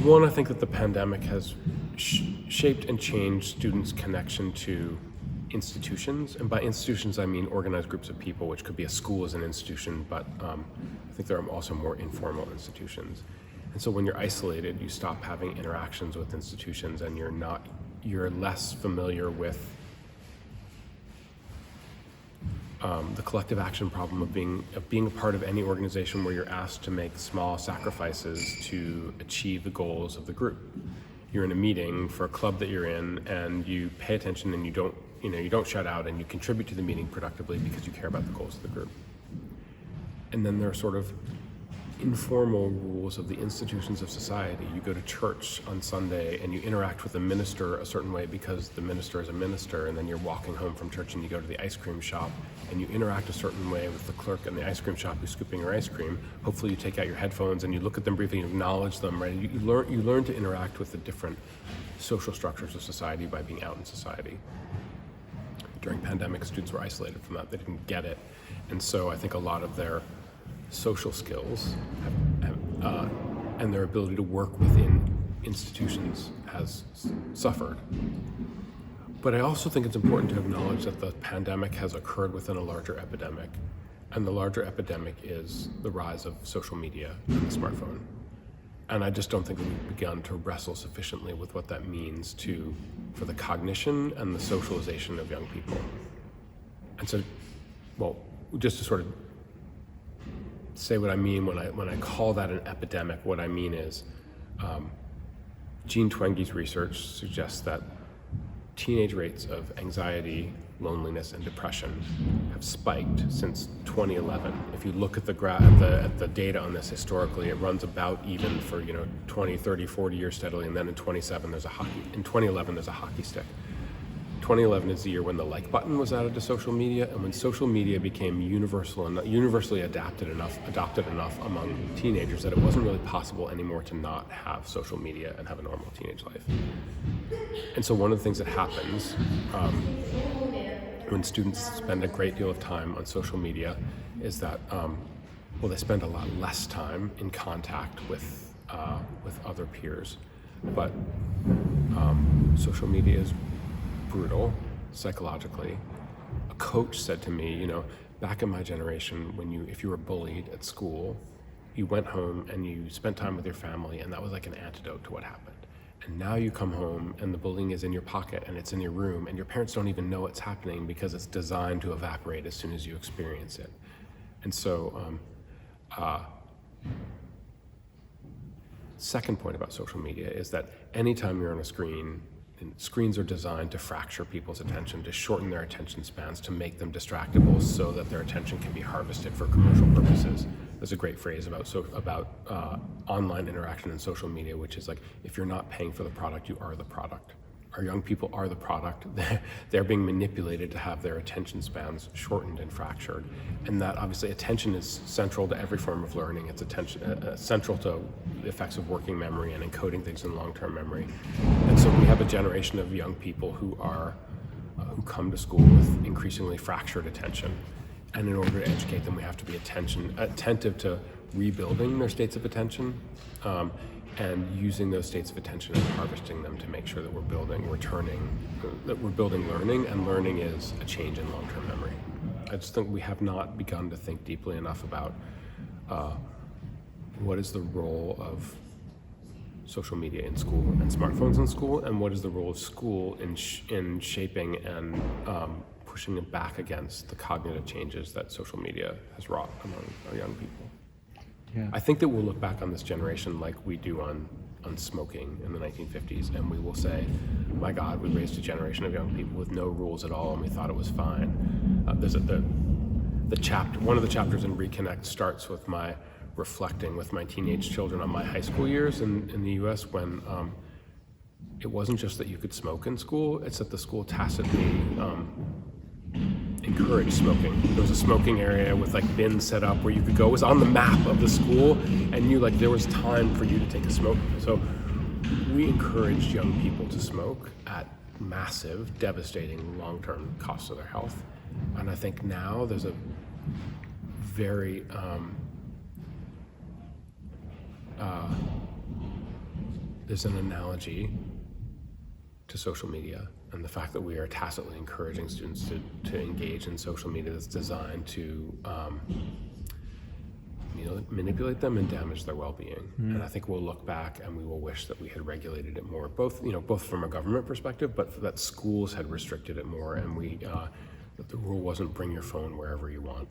One, I think that the pandemic has shaped and changed students' connection to institutions, and by institutions I mean organized groups of people, which could be a school as an institution, but I think there are also more informal institutions. And so when you're isolated, you stop having interactions with institutions, and you're less familiar with the collective action problem of being a part of any organization where you're asked to make small sacrifices to achieve the goals of the group. You're in a meeting for a club that you're in, and you pay attention, and you don't shut out, and you contribute to the meeting productively because you care about the goals of the group. And then there are sort of informal rules of the institutions of society. You go to church on Sunday and you interact with the minister a certain way because the minister is a minister, and then you're walking home from church and you go to the ice cream shop and you interact a certain way with the clerk in the ice cream shop who's scooping your ice cream. Hopefully you take out your headphones and you look at them briefly and acknowledge them, right? You learn to interact with the different social structures of society by being out in society. During pandemic, students were isolated from that. They didn't get it. And so I think a lot of their social skills and their ability to work within institutions has suffered. But I also think it's important to acknowledge that the pandemic has occurred within a larger epidemic, and the larger epidemic is the rise of social media and the smartphone. And I just don't think we've begun to wrestle sufficiently with what that means for the cognition and the socialization of young people. And so, just to sort of say what I mean when I call that an epidemic, what I mean is Jean Twenge's research suggests that teenage rates of anxiety, loneliness, and depression have spiked since 2011. If you look at the data on this historically, it runs about even for 20, 30, 40 years steadily, and then in 2011 there's a hockey stick. 2011 is the year when the like button was added to social media, and when social media became universally adopted enough among teenagers that it wasn't really possible anymore to not have social media and have a normal teenage life. And so one of the things that happens when students spend a great deal of time on social media is that they spend a lot less time in contact with other peers. But social media is brutal psychologically. A coach said to me, back in my generation, if you were bullied at school, you went home and you spent time with your family, and that was like an antidote to what happened. And now you come home and the bullying is in your pocket and it's in your room, and your parents don't even know it's happening because it's designed to evaporate as soon as you experience it. And so, second point about social media is that anytime you're on a screen, and screens are designed to fracture people's attention, to shorten their attention spans, to make them distractible so that their attention can be harvested for commercial purposes. There's a great phrase about online interaction and social media, which is like, if you're not paying for the product, you are the product. Our young people are the product. They're being manipulated to have their attention spans shortened and fractured. And that obviously attention is central to every form of learning. It's central to the effects of working memory and encoding things in long-term memory. And so we have a generation of young people who come to school with increasingly fractured attention. And in order to educate them, we have to be attentive to rebuilding their states of attention, and using those states of attention and harvesting them to make sure that we're building learning, and learning is a change in long-term memory. I just think we have not begun to think deeply enough about what is the role of social media in school and smartphones in school, and what is the role of school in shaping and pushing it back against the cognitive changes that social media has wrought among our young people. Yeah. I think that we'll look back on this generation like we do on smoking in the 1950s, and we will say, my God, we raised a generation of young people with no rules at all, and we thought it was fine. One of the chapters in Reconnect starts with my reflecting with my teenage children on my high school years in the US, when it wasn't just that you could smoke in school, it's that the school tacitly encouraged smoking. There was a smoking area with bins set up where you could go. It was on the map of the school, and there was time for you to take a smoke. So we encouraged young people to smoke at massive, devastating long-term costs to their health. And I think now there's a very is an analogy to social media and the fact that we are tacitly encouraging students to engage in social media that's designed to manipulate them and damage their well-being. And I think we'll look back and we will wish that we had regulated it more, both from a government perspective, but that schools had restricted it more, and that the rule wasn't bring your phone wherever you want.